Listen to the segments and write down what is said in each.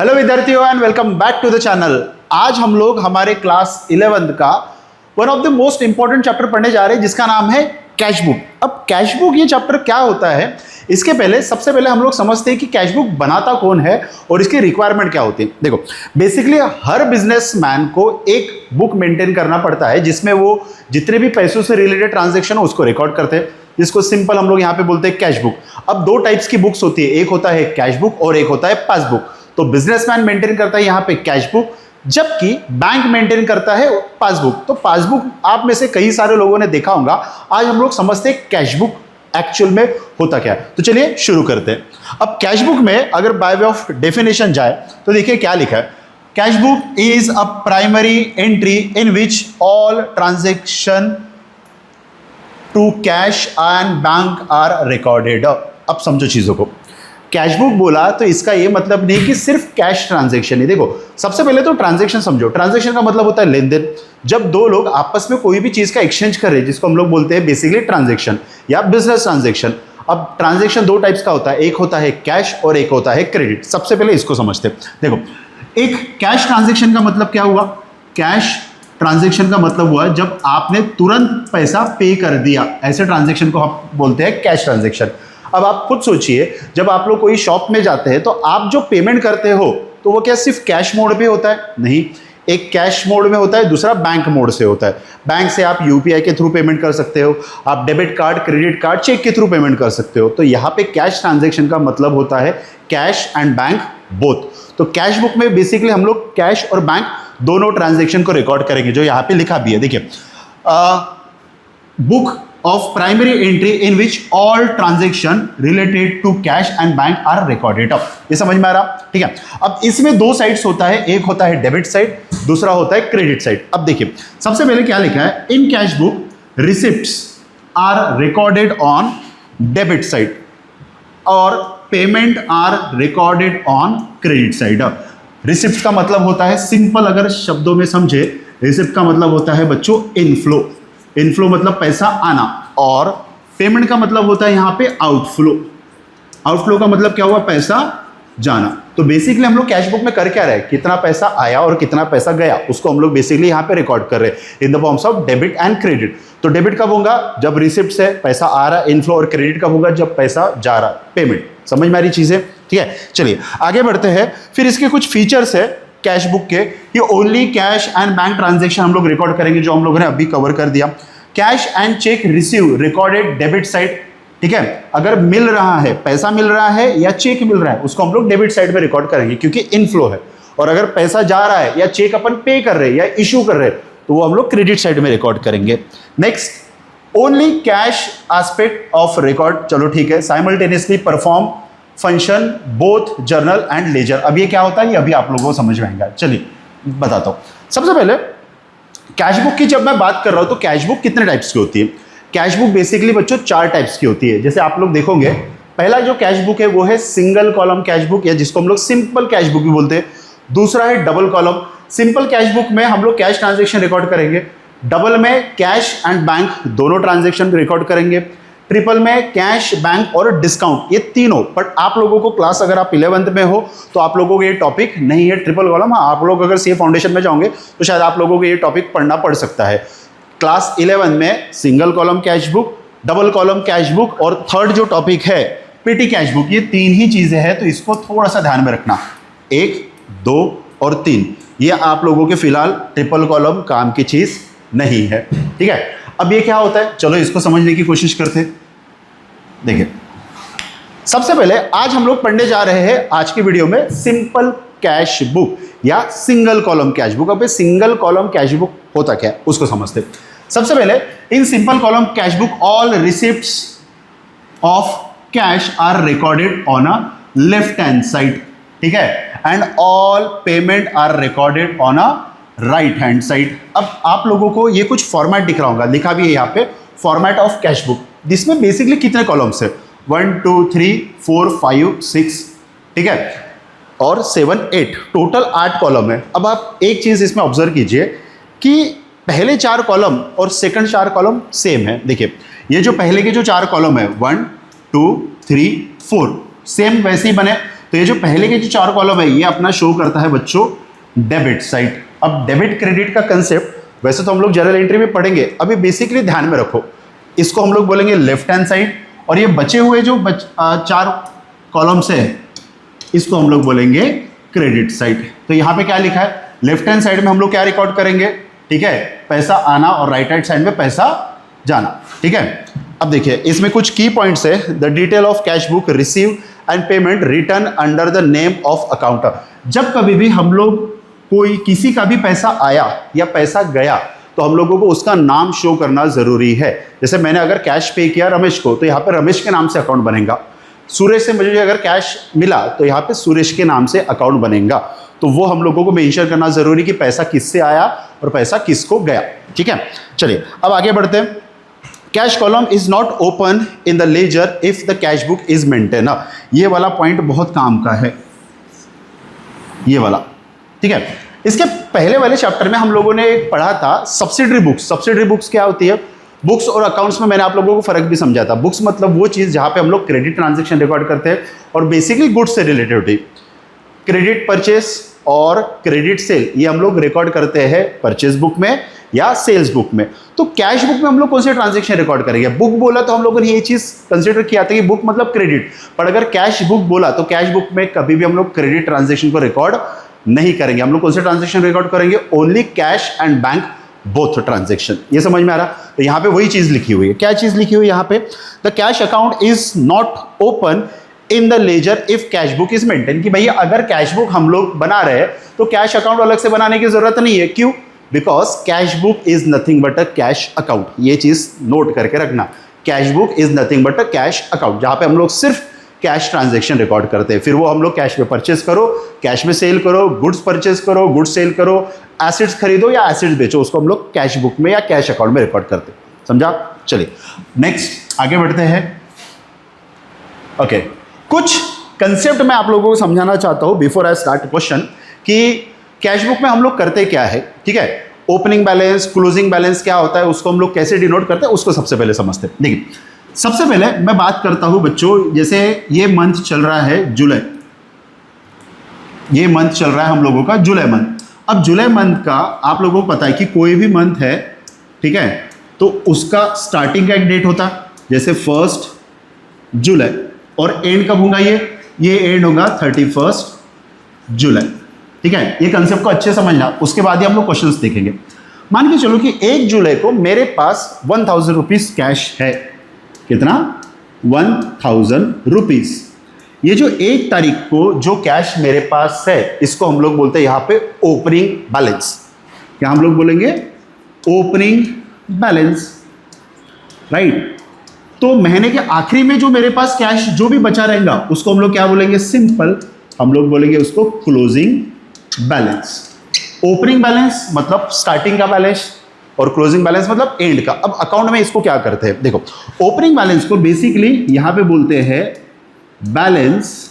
Hello विद्यार्थियों and welcome back to the channel. आज हम लोग हमारे क्लास 11th का one of the most important chapter पढ़ने जा रहे हैं जिसका नाम है कैश बुक। अब कैश बुक ये चैप्टर क्या होता है, इसके पहले सबसे पहले हम लोग समझते हैं कि कैश बुक बनाता कौन है और इसकी रिक्वायरमेंट क्या होती है। देखो, बेसिकली हर बिजनेसमैन को एक बुक मेंटेन करना पड़ता है जिसमें वो जितने भी पैसों से रिलेटेड ट्रांजेक्शन हो उसको रिकॉर्ड करते हैं, जिसको सिंपल हम लोग यहाँ पे बोलते हैं कैश बुक। अब दो टाइप्स की बुक्स होती है, एक होता है कैश बुक और एक होता है पासबुक। तो बिजनेसमैन मेंटेन करता है यहाँ पे कैश बुक, जबकि बैंक मेंटेन करता है पासबुक। तो पासबुक आप में से कई सारे लोगों ने देखा होगा। आज हम लोग समझते हैं कैश बुक एक्चुअल में होता क्या है। तो चलिए शुरू करते हैं। अब कैश बुक में अगर बाय वे ऑफ डेफिनेशन जाए तो देखिए क्या लिखा है। Cash book is a primary entry in which all transaction to cash and bank are recorded. अब समझो चीजों को। कैश बुक बोला तो इसका ये मतलब नहीं कि सिर्फ कैश ट्रांजैक्शन है। देखो, सबसे पहले तो ट्रांजैक्शन समझो। ट्रांजैक्शन का मतलब होता है लेन देन। जब दो लोग आपस में कोई भी चीज का एक्सचेंज कर रहे हैं, जिसको हम लोग बोलते हैं बेसिकली ट्रांजैक्शन या बिजनेस ट्रांजैक्शन। अब ट्रांजैक्शन दो टाइप्स का होता है, एक होता है कैश और एक होता है क्रेडिट। सबसे पहले इसको समझते हैं। देखो, एक कैश ट्रांजैक्शन का मतलब क्या हुआ? कैश ट्रांजैक्शन का मतलब हुआ जब आपने तुरंत पैसा पे कर दिया, ऐसे ट्रांजैक्शन को हम बोलते हैं कैश ट्रांजैक्शन। अब आप खुद सोचिए, जब आप लोग कोई शॉप में जाते हैं तो आप जो पेमेंट करते हो तो वो क्या सिर्फ कैश मोड पे होता है? नहीं, एक कैश मोड में होता है, दूसरा बैंक मोड से होता है। बैंक से आप यूपीआई के थ्रू पेमेंट कर सकते हो, आप debit card, credit card, cheque के थ्रू पेमेंट कर सकते हो। तो यहाँ पे कैश ट्रांजैक्शन का मतलब होता है कैश एंड बैंक बोथ। तो कैश बुक में बेसिकली हम लोग कैश और बैंक दोनों ट्रांजैक्शन को रिकॉर्ड करेंगे, जो यहाँ पे लिखा भी है। देखिए, book of primary entry in which all transaction related to cash and bank are recorded up। ये समझ में आ रहा? ठीक है। अब इसमें दो साइड्स होता है, एक होता है डेबिट साइड, दूसरा होता है क्रेडिट साइड। अब देखिए, सबसे पहले क्या लिखा है? In cash book receipts are recorded on debit side और payment are recorded on credit side. Receipt का मतलब होता है, सिंपल अगर शब्दों में समझे, रिसिप्ट का मतलब होता है बच्चों इनफ्लो। इनफ्लो मतलब पैसा आना, और पेमेंट का मतलब होता है यहाँ पे आउटफ्लो। आउटफ्लो का मतलब क्या हुआ? पैसा जाना। तो बेसिकली हम लोग कैश बुक में कर क्या रहे हैं? कितना पैसा आया और कितना पैसा गया, उसको हम लोग बेसिकली यहाँ पे रिकॉर्ड कर रहे हैं in the forms of debit and credit. तो डेबिट कब होगा? जब रिसिप्ट से पैसा आ रहा है इनफ्लो, और क्रेडिट कब होगा? जब पैसा जा रहा है पेमेंट। समझ में आ रही चीजें? ठीक है, चलिए आगे बढ़ते हैं। फिर इसके कुछ फीचर्स है कैश बुक के। ये only cash and bank transaction हम लोग रिकॉर्ड करेंगे, जो हम लोगों ने अभी कवर कर दिया। Cash and check receive recorded debit side. ठीक है, अगर मिल रहा है, पैसा मिल रहा है या चेक मिल रहा है, उसको हम लोग डेबिट साइड में रिकॉर्ड करेंगे क्योंकि इनफ्लो है। और अगर पैसा जा रहा है या चेक अपन पे कर रहे हैं या इशू कर रहे हैं, तो वो हम लोग क्रेडिट साइड में रिकॉर्ड करेंगे। Next, only cash aspect of record. चलो ठीक है। Simultaneously perform function both journal and ledger. अब ये क्या होता है, ये अभी आप लोगों को समझ में आएगा। चलिए बताता हूं। सबसे पहले कैश बुक की जब मैं बात कर रहा हूं तो कैश बुक कितने टाइप्स की होती है? कैश बुक बेसिकली बच्चों चार टाइप्स की होती है। जैसे आप लोग देखोगे, पहला जो कैश बुक है वो है सिंगल कॉलम कैश बुक, या जिसको हम लोग सिंपल कैश बुक भी बोलते हैं। दूसरा है double column. Simple cash book में हम लोग कैश ट्रांजेक्शन रिकॉर्ड करेंगे, डबल में कैश एंड बैंक दोनों ट्रांजेक्शन रिकॉर्ड करेंगे, ट्रिपल में कैश, बैंक और डिस्काउंट, ये तीनों। बट आप लोगों को क्लास, अगर आप 11th में हो तो आप लोगों को ये टॉपिक नहीं है ट्रिपल कॉलम। हाँ, आप लोग अगर सी फाउंडेशन में जाओगे तो शायद आप लोगों को ये टॉपिक पढ़ना पड़ सकता है। क्लास 11 में single column cash book, double column cash book और थर्ड जो टॉपिक है पेटी कैश बुक, ये तीन ही चीजें हैं। तो इसको थोड़ा सा ध्यान में रखना, 1, 2 और 3, ये आप लोगों के फिलहाल ट्रिपल कॉलम काम की चीज नहीं है। ठीक है, अब ये क्या होता है, चलो इसको समझने की कोशिश करते हैं। देखिए, सबसे पहले आज हम लोग पढ़ने जा रहे हैं आज की वीडियो में सिंपल कैश बुक या सिंगल कॉलम कैश बुक। अब सिंगल कॉलम कैश बुक होता क्या है उसको समझते। सबसे पहले, in simple column cash book all receipts of cash are recorded on a left hand side. ठीक है, and all payment are recorded on a right hand side. अब आप लोगों को ये कुछ फॉर्मेट दिख रहा होगा, लिखा भी है यहाँ पे, फॉर्मेट ऑफ कैश बुक। जिसमें बेसिकली कितने कॉलम्स है? 1 2 3 4 5 6, ठीक है, और 7 8, टोटल 8 कॉलम है। अब आप एक चीज इसमें ऑब्जर्व कीजिए कि पहले 4 कॉलम और सेकंड 4 कॉलम सेम है। देखिए, ये जो पहले के जो 4 कॉलम है 1 2 3 4 सेम वैसे ही बने। तो ये जो पहले के जो 4 कॉलम है ये अपना शो करता है बच्चों डेबिट साइड। अब डेबिट क्रेडिट का कंसेप्ट वैसे तो हम लोग जर्नल एंट्री में पढ़ेंगे, अभी बेसिकली ध्यान में रखो, इसको हम लोग बोलेंगे लेफ्ट हैंड साइड, और ये बचे हुए जो 4 कॉलम्स है इसको हम लोग बोलेंगे क्रेडिट साइड। तो यहाँ पे क्या लिखा है, लेफ्ट हैंड साइड में हम लोग क्या रिकॉर्ड करेंगे, ठीक है, पैसा आना, और राइट हैंड साइड में पैसा जाना, ठीक है। अब देखिए इसमें कुछ की पॉइंट्स है। The detail of cash book receive and payment return under the name of account. जब कभी भी हम लोग कोई किसी का भी पैसा आया या पैसा गया तो हम लोगों को उसका नाम शो करना जरूरी है। जैसे मैंने अगर कैश पे किया रमेश को तो यहाँ पे रमेश के नाम से अकाउंट बनेगा, सुरेश से मुझे अगर कैश मिला तो यहाँ पे सुरेश के नाम से अकाउंट बनेगा। तो वो हम लोगों को मेंशन करना जरूरी कि पैसा किससे आया और पैसा किसको गया, ठीक है। चलिए अब आगे बढ़ते हैं। Cash column is not open in the ledger if the cash book is maintain. ये वाला पॉइंट बहुत काम का है, ये वाला, ठीक है। इसके पहले वाले चैप्टर में हम लोगों ने पढ़ा था सब्सिडरी बुक्स। सब्सिडरी बुक्स क्या होती है, बुक्स और अकाउंट्स में मैंने आप लोगों को फर्क भी समझा था। बुक्स मतलब वो चीज़ जहाँ पे हम लोग क्रेडिट ट्रांजैक्शन रिकॉर्ड करते हैं और बेसिकली गुड्स से रिलेटेड होती है। क्रेडिट परचेस और क्रेडिट सेल ये हम लोग रिकॉर्ड करते हैं परचेस बुक में या सेल्स बुक में। तो कैश बुक में हम लोग कौन से ट्रांजैक्शन रिकॉर्ड करेंगे, बुक बोला तो हम लोगों ने ये चीज़ कंसिडर किया था कि बुक मतलब क्रेडिट, पर अगर कैश बुक बोला तो कैश बुक में कभी भी हम लोग क्रेडिट ट्रांजैक्शन को रिकॉर्ड नहीं करेंगे। हम लोग कौन से ट्रांजैक्शन रिकॉर्ड करेंगे, only cash and bank both transaction. ये समझ में आ रहा। तो यहाँ पे वही चीज लिखी हुई है। क्या चीज लिखी हुई है यहाँ पे, the cash account is not open in the ledger if cash book is maintain. कि भैया अगर कैश बुक हम लोग बना रहे हैं तो कैश अकाउंट अलग से बनाने की जरूरत नहीं है। क्यों, because cash book is nothing but a cash account. ये चीज नोट करके रखना, cash book is nothing but a cash account, जहां पे हम लोग सिर्फ कैश ट्रांजैक्शन रिकॉर्ड करते हैं। फिर वो हम लोग कैश में परचेस करो, कैश में सेल करो, गुड्स परचेस करो, गुड्स सेल करो, एसेट्स खरीदो या एसेट्स बेचो, उसको हम लोग कैश बुक में या कैश अकाउंट में रिकॉर्ड करते हैं। समझा। चलिए नेक्स्ट आगे बढ़ते हैं। ओके, कुछ कंसेप्ट मैं आप लोगों को समझाना चाहता हूं बिफोर आई स्टार्ट क्वेश्चन, कि कैश बुक में हम लोग करते क्या है, ठीक है। ओपनिंग बैलेंस, क्लोजिंग बैलेंस क्या होता है, उसको हम लोग कैसे डिनोट करते हैं, उसको सबसे पहले समझते हैं। देखिए सबसे पहले मैं बात करता हूं बच्चों, जैसे ये मंथ चल रहा है जुलाई, ये मंथ चल रहा है हम लोगों का जुलाई मंथ। अब जुलाई मंथ का आप लोगों को पता है कि कोई भी मंथ है, ठीक है, तो उसका स्टार्टिंग का एक डेट होता है, जैसे 1 जुलाई, और एंड कब होगा, ये एंड होगा 31 जुलाई, ठीक है। ये कंसेप्ट को अच्छे समझना, उसके बाद ही हम लोग क्वेश्चंस देखेंगे। मान के चलो कि 1 जुलाई को मेरे पास 1000 रुपीज कैश है। कितना, 1000 रुपीज। ये जो 1 तारीख को जो कैश मेरे पास है इसको हम लोग बोलते हैं यहाँ पे ओपनिंग बैलेंस। क्या हम लोग बोलेंगे, ओपनिंग बैलेंस, राइट। तो महीने के आखिरी में जो मेरे पास कैश जो भी बचा रहेगा उसको हम लोग क्या बोलेंगे, सिंपल हम लोग बोलेंगे उसको क्लोजिंग बैलेंस। ओपनिंग बैलेंस मतलब स्टार्टिंग का बैलेंस और क्लोजिंग बैलेंस मतलब एंड का। अब अकाउंट में इसको क्या करते हैं, देखो ओपनिंग बैलेंस को बेसिकली यहां पे बोलते हैं बैलेंस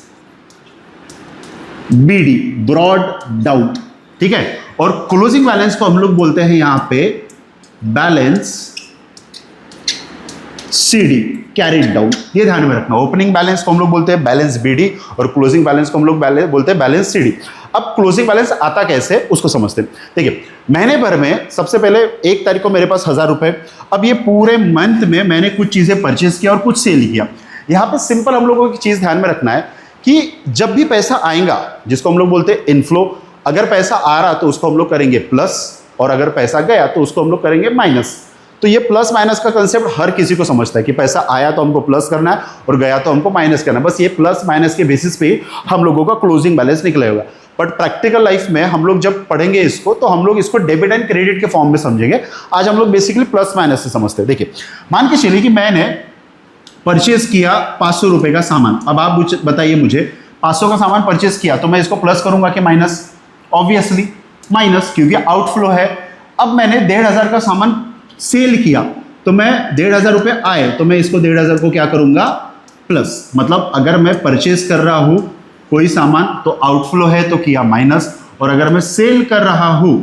बीडी, ब्रॉड डाउन, ठीक है। और क्लोजिंग बैलेंस को हम लोग बोलते हैं यहां पे बैलेंस सीडी, कैरिड डाउन। ये ध्यान में रखना, ओपनिंग बैलेंस को हम लोग बोलते हैं बैलेंस बीडी और क्लोजिंग बैलेंस को हम लोग बोलते हैं बैलेंस सीडी। अब क्लोजिंग बैलेंस आता कैसे उसको समझते हैं। देखिए महीने भर में सबसे पहले 1 तारीख को मेरे पास 1000 रुपए। अब ये पूरे मंथ में मैंने कुछ चीजें परचेस किया और कुछ सेल किया। यहाँ पे सिंपल हम लोगों की चीज ध्यान में रखना है कि जब भी पैसा आएगा, जिसको हम लोग बोलते हैं इनफ्लो, अगर पैसा आ रहा तो उसको हम लोग करेंगे प्लस, और अगर पैसा गया तो उसको हम लोग करेंगे माइनस। तो ये प्लस माइनस का कंसेप्ट हर किसी को समझता है कि पैसा आया तो हमको प्लस करना है और गया तो हमको माइनस करना है। बस ये प्लस माइनस के बेसिस पे हम लोगों का क्लोजिंग बैलेंस निकलेगा। बट प्रैक्टिकल लाइफ में हम लोग जब पढ़ेंगे इसको तो हम लोग इसको डेबिट एंड क्रेडिट के फॉर्म में समझेंगे। आज हम लोग बेसिकली प्लस माइनस से समझते हैं। देखिए मान के चलिए कि मैंने परचेस किया 500 रुपए का सामान। अब आप बताइए मुझे 500 का सामान परचेस किया तो मैं इसको प्लस करूंगा कि माइनस, ऑब्वियसली माइनस, क्योंकि आउटफ्लो है। अब मैंने 1500 का सामान सेल किया तो मैं 1500 रुपए आए तो मैं इसको 1500 को क्या करूंगा, प्लस। मतलब अगर मैं परचेस कर रहा हूं कोई सामान तो आउटफ्लो है तो किया माइनस, और अगर मैं सेल कर रहा हूं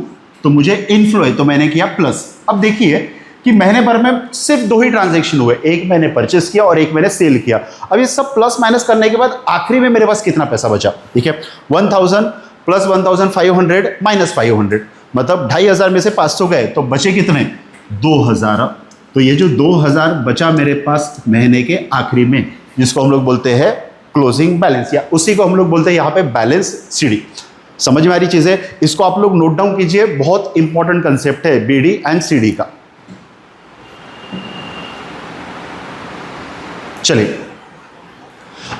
तो मुझे इनफ्लो है तो मैंने किया प्लस। अब देखिए कि महीने भर में सिर्फ 2 ही ट्रांजैक्शन हुए, एक मैंने परचेस किया और एक मैंने सेल किया। अब ये सब प्लस माइनस करने के बाद आखिरी में मेरे पास कितना पैसा बचा, ठीक है, 1000 प्लस 1500 माइनस 500, मतलब 2500 में से 500 गए तो बचे कितने, 2000। तो ये जो 2000 बचा मेरे पास महीने के आखिरी में, जिसको हम लोग बोलते हैं क्लोजिंग बैलेंस, या उसी को हम लोग बोलते हैं यहाँ पे बैलेंस सीडी। समझ में आ रही चीज़ है, इसको आप लोग नोट डाउन कीजिए, बहुत इंपॉर्टेंट कंसेप्ट है बीडी एंड सीडी का। चलिए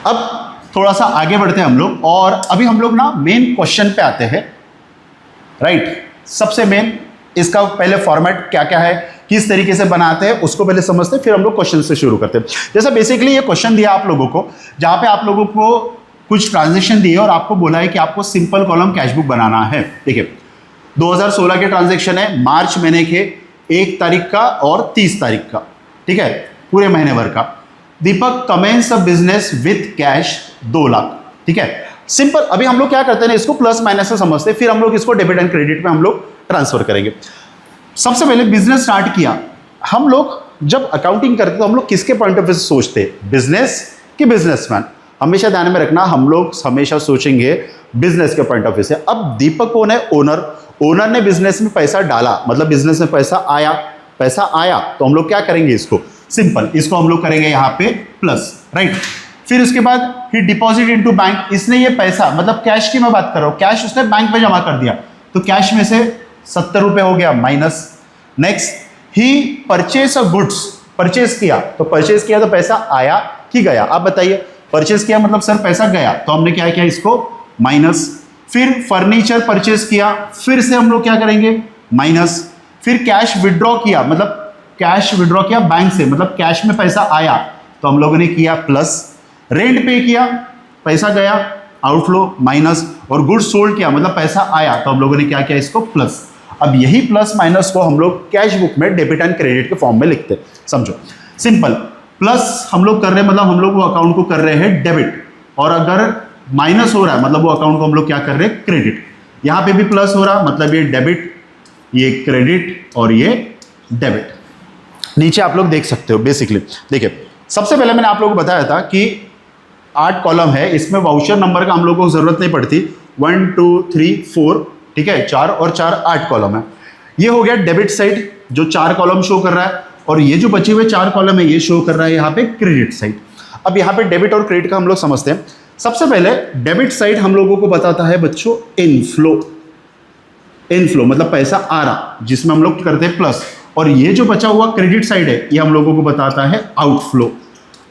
अब थोड़ा सा आगे बढ़ते हैं हम लोग, और अभी हम लोग ना मेन क्वेश्चन पे आते हैं, राइट। सबसे मेन इसका पहले फॉर्मेट क्या क्या है, किस तरीके से बनाते हैं, उसको पहले समझते हैं, फिर हम लोग क्वेश्चन से शुरू करते हैं। जैसा बेसिकली ये क्वेश्चन दिया आप लोगों को, जहां पे आप लोगों को कुछ ट्रांजेक्शन दिए और आपको बोला है कि आपको सिंपल कॉलम कैश बुक बनाना है, ठीक है। 2016 के ट्रांजेक्शन है, मार्च महीने के 1 तारीख का और 30 तारीख का, ठीक है, पूरे महीने भर का। Deepak commences a business with cash 2 lakh, ठीक है, सिंपल। अभी हम लोग क्या करते हैं, इसको प्लस माइनस से समझते हैं, फिर हम लोग इसको डेबिट एंड क्रेडिट में हम लोग ट्रांसफर करेंगे। सबसे पहले बिजनेस स्टार्ट किया, हम लोग जब अकाउंटिंग करते हैं तो हम लोग किसके पॉइंट ऑफ व्यू से सोचते हैं, बिजनेस कि बिजनेसमैन। हमेशा ध्यान में रखना, हम लोग हमेशा सोचेंगे बिजनेस के पॉइंट ऑफ व्यू से। अब दीपक कौन है, ओनर। ओनर ने बिजनेस में पैसा डाला, मतलब बिजनेस में पैसा आया तो हम लोग क्या करेंगे, इसको सिंपल, इसको हम लोग करेंगे यहाँ पे प्लस, राइट। फिर उसके बाद ही डिपॉजिट इनटू बैंक, इसने ये पैसा, मतलब कैश की मैं बात कर रहा हूँ, कैश उसने बैंक में जमा कर दिया, तो कैश में से 70 रुपए हो गया माइनस। नेक्स्ट ही परचेस अ गुड्स, परचेस किया, तो परचेस किया तो पैसा आया कि गया, आप बताइए। परचेस किया मतलब सर पैसा गया, तो हमने क्या किया, इसको माइनस। फिर फर्नीचर परचेस किया, फिर से हम लोग क्या करेंगे, माइनस। फिर कैश विड्रॉ किया, मतलब कैश विड्रॉ किया बैंक से, मतलब कैश में पैसा आया, तो हम लोगों ने किया प्लस। रेंट पे किया, पैसा गया, आउटफ्लो माइनस। और गुड्स सोल्ड किया, मतलब पैसा आया, तो हम लोगों ने क्या किया, इसको प्लस। अब यही प्लस माइनस को हम लोग कैश बुक में डेबिट एंड क्रेडिट के फॉर्म में लिखते हैं, समझो सिंपल। प्लस हम लोग कर रहे हैं, मतलब हम लोग वो अकाउंट को कर रहे हैं डेबिट, और अगर माइनस हो रहा है मतलब वो अकाउंट को हम लोग क्या कर रहे हैं, क्रेडिट। यहाँ पे भी प्लस हो रहा, मतलब ये डेबिट, ये क्रेडिट और ये डेबिट। नीचे आप लोग देख सकते हो, बेसिकली देखिए, सबसे पहले मैंने आप लोगों को बताया था कि 8 कॉलम है, इसमें वाउचर नंबर का हम लोगों को जरूरत नहीं पड़ती, 1 2 3 4, ठीक है, 4 और 4 8 कॉलम है। ये हो गया डेबिट साइड, जो 4 कॉलम शो कर रहा है, और ये जो बचे हुए 4 कॉलम है ये शो कर रहा है यहाँ पे क्रेडिट साइड। अब यहाँ पे डेबिट और क्रेडिट का हम लोग समझते हैं। सबसे पहले डेबिट साइड हम लोगों को बताता है बच्चों इनफ्लो, इनफ्लो मतलब पैसा आ रहा, जिसमें हम लोग करते हैं प्लस। और ये जो बचा हुआ क्रेडिट साइड है, ये हम लोगों को बताता है आउटफ्लो।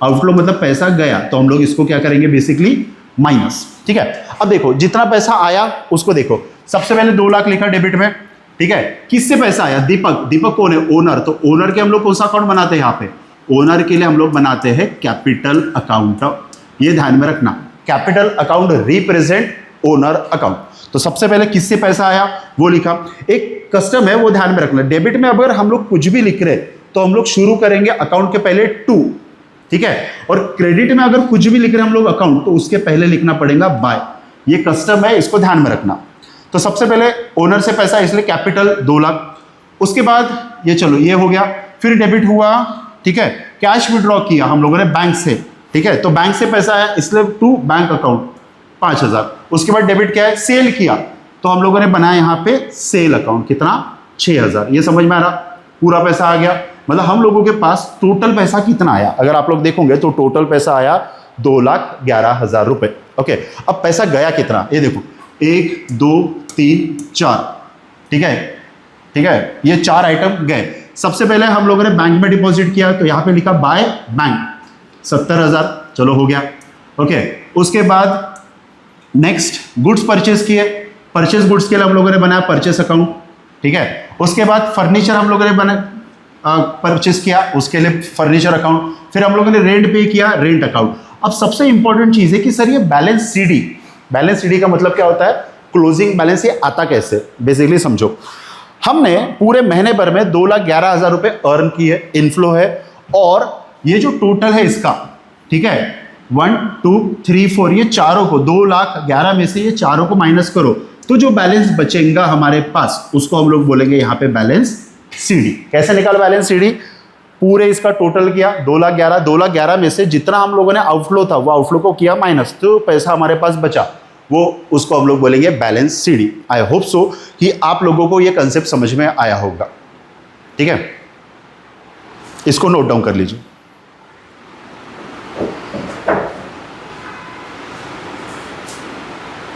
आउटफ्लो मतलब पैसा गया, तो हम लोग इसको क्या करेंगे, बेसिकली माइनस, ठीक है। अब देखो जितना पैसा आया उसको देखो, सबसे पहले 2 लाख लिखा डेबिट में, ठीक है। किससे पैसा आया, दीपक। दीपक कौन है, ओनर, तो ओनर के हम लोग कौन सा अकाउंट बनाते हैं, यहाँ पे ओनर के लिए हम लोग बनाते हैं कैपिटल अकाउंट। ये ध्यान में रखना, capital account represent owner account. तो सबसे पहले किससे पैसा आया वो लिखा। एक कस्टम है वो ध्यान में रखना, डेबिट में अगर हम लोग कुछ भी लिख रहे तो हम लोग शुरू करेंगे अकाउंट के पहले टू, ठीक है। और क्रेडिट में अगर कुछ भी लिख रहे हैं हम लोग अकाउंट, तो उसके पहले लिखना पड़ेगा बाय। ये कस्टम है, इसको ध्यान में रखना। तो सबसे पहले ओनर से पैसा, इसलिए कैपिटल 2 लाख। उसके बाद ये चलो ये हो गया, फिर डेबिट हुआ, ठीक है। कैश विड्रॉ किया हम लोगों ने बैंक से, ठीक है, तो बैंक से पैसा आया इसलिए टू बैंक अकाउंट 5000। उसके बाद डेबिट क्या है, सेल किया, तो हम लोगों ने बनाया यहाँ पे सेल अकाउंट, कितना 6000। ये समझ में आ रहा, पूरा पैसा आ गया। मतलब हम लोगों के पास टोटल पैसा कितना आया, अगर आप लोग देखोगे तो टोटल पैसा आया 2,11,000 रुपए। ओके, अब पैसा गया कितना, ये देखो 1 2 3 4, ठीक है, ठीक है, ये 4 आइटम गए। सबसे पहले हम लोगों ने बैंक में डिपॉजिट किया, तो यहाँ पे लिखा बाय बैंक 70,000, चलो हो गया। ओके, उसके बाद नेक्स्ट गुड्स परचेज किए, परचेज गुड्स के लिए हम लोगों ने बनाया परचेस अकाउंट, ठीक है। उसके बाद फर्नीचर हम लोगों ने बना परचेस किया, उसके लिए फर्नीचर अकाउंट। फिर हम लोगों ने रेंट पे किया, रेंट अकाउंट। अब सबसे इंपॉर्टेंट चीज है कि सर ये बैलेंस सीडी, बैलेंस सीडी का मतलब क्या होता है, क्लोजिंग बैलेंस। ये आता कैसे, बेसिकली समझो, हमने पूरे महीने भर में 2,11,000 रुपए अर्न किए, इनफ्लो है, और ये जो टोटल है इसका, ठीक है, 1 2 3 4, ये चारों को 2,11,000 में से ये चारों को माइनस करो, तो जो बैलेंस बचेगा हमारे पास उसको हम लोग बोलेंगे यहाँ पे बैलेंस सीडी। कैसे निकाला बैलेंस सीडी? पूरे इसका टोटल किया 2,11,000, 2,11,000 में से जितना हम लोगों ने आउटफ्लो था वो आउटफ्लो को किया माइनस, तो पैसा हमारे पास बचा, वो उसको हम लोग बोलेंगे balance CD. I hope so कि आप लोगों को ये कंसेप्ट समझ में आया होगा। ठीक है, इसको नोट डाउन कर लीजिए।